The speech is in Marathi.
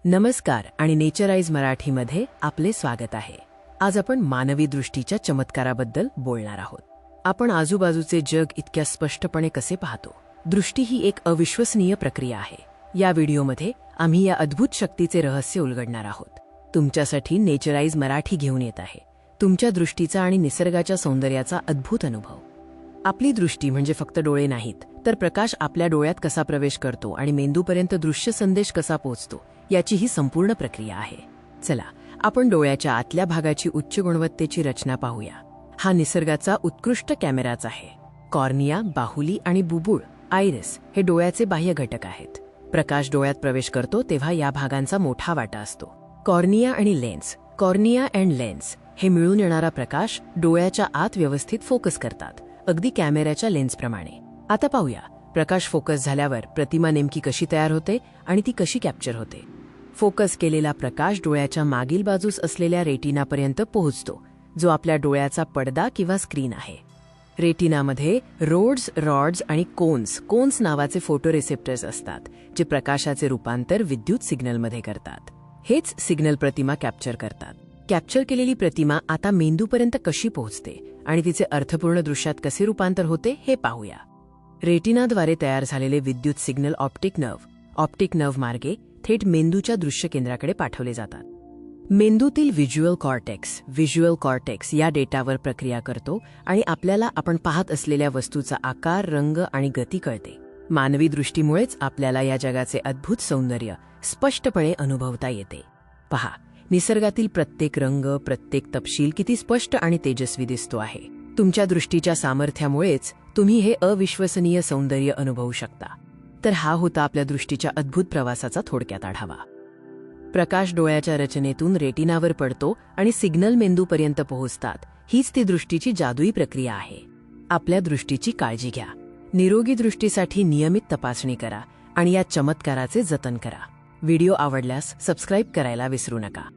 नमस्कार आणि नेचराइज मराठीमध्ये आपले स्वागत आहे। आज आपण मानवी दृष्टीच्या चमत्काराबद्दल बोलणार आहोत। आपण आजूबाजूचे जग इतक्या स्पष्टपणे कसे पाहतो? दृष्टी ही एक अविश्वसनीय प्रक्रिया आहे। या व्हिडिओमध्ये आम्ही या अद्भुत शक्तीचे रहस्य उलगडणार आहोत। तुमच्यासाठी नेचराइज मराठी घेऊन येत आहे तुमच्या दृष्टीचा आणि निसर्गाच्या सौंदर्याचा अद्भुत अनुभव। आपली दृष्टी म्हणजे फक्त डोळे नाहीत, तर प्रकाश आपल्या डोळ्यात कसा प्रवेश करतो आणि मेंदूपर्यंत दृश्य संदेश कसा पोहोचतो याची ही संपूर्ण प्रक्रिया आहे। चला आपण डोळ्याच्या आतल्या भागाची उच्च गुणवत्तेची रचना पाहूया। हा निसर्गाचा उत्कृष्ट कॅमेराच आहे। कॉर्निया, बाहुली आणि बुबुळ आयरिस हे डोळ्याचे बाह्य घटक आहेत। प्रकाश डोळ्यात प्रवेश करतो तेव्हा या भागांचा मोठा वाटा असतो। कॉर्निया आणि लेन्स, कॉर्निया अँड लेन्स हे मिळून येणारा प्रकाश डोळ्याच्या आत व्यवस्थित फोकस करतात, अगदी कॅमेऱ्याच्या लेन्सप्रमाणे। आता पाहूया प्रकाश फोकस झाल्यावर प्रतिमा नेमकी कशी तयार होते आणि ती कशी कॅप्चर होते। फोकस केलेला प्रकाश डोळ्याच्या मागील बाजूस असलेल्या रेटिनापर्यंत पोहोचतो, जो आपल्या डोळ्याचा पडदा किंवा स्क्रीन आहे। रेटिनामध्ये रॉड्स आणि कोन्स नावाचे फोटोरिसेप्टर्स असतात, जे प्रकाशाचे रूपांतर विद्युत सिग्नलमध्ये करतात। हेच सिग्नल प्रतिमा कॅप्चर करतात। कॅप्चर केलेली प्रतिमा आता मेंदूपर्यंत कशी पोहोचते आणि तिचे अर्थपूर्ण दृश्यात कसे रूपांतर होते हे पाहूया। रेटिनाद्वारे तयार झालेले विद्युत सिग्नल ऑप्टिक नर्व्ह मार्गे थेट मेंदूच्या दृश्य केंद्राकडे पाठवले जातात। मेंदूतील व्हिज्युअल कॉर्टेक्स या डेटावर प्रक्रिया करतो आणि आपल्याला आपण पाहत असलेल्या वस्तूचा आकार, रंग आणि गती कळते। मानवी दृष्टीमुळेच आपल्याला या जगाचे अद्भुत सौंदर्य स्पष्टपणे अनुभवता येते। पहा, निसर्गातील प्रत्येक रंग, प्रत्येक तपशील किती स्पष्ट आणि तेजस्वी दिसतो आहे। तुमच्या दृष्टीच्या सामर्थ्यामुळेच तुम्ही हे अविश्वसनीय सौंदर्य अनुभवू शकता। तर हा होता आपल्या दृष्टीच्या अद्भुत प्रवासाचा थोडक्यात आढावा। प्रकाश डोळ्याच्या रचनेतून रेटिनावर पडतो आणि सिग्नल मेंदूपर्यंत पोहोचतात। हीच ती दृष्टीची जादुई प्रक्रिया आहे। आपल्या दृष्टीची काळजी घ्या, निरोगी दृष्टीसाठी नियमित तपासणी करा आणि या चमत्काराचे जतन करा। व्हिडिओ आवडल्यास सबस्क्राईब करायला विसरू नका।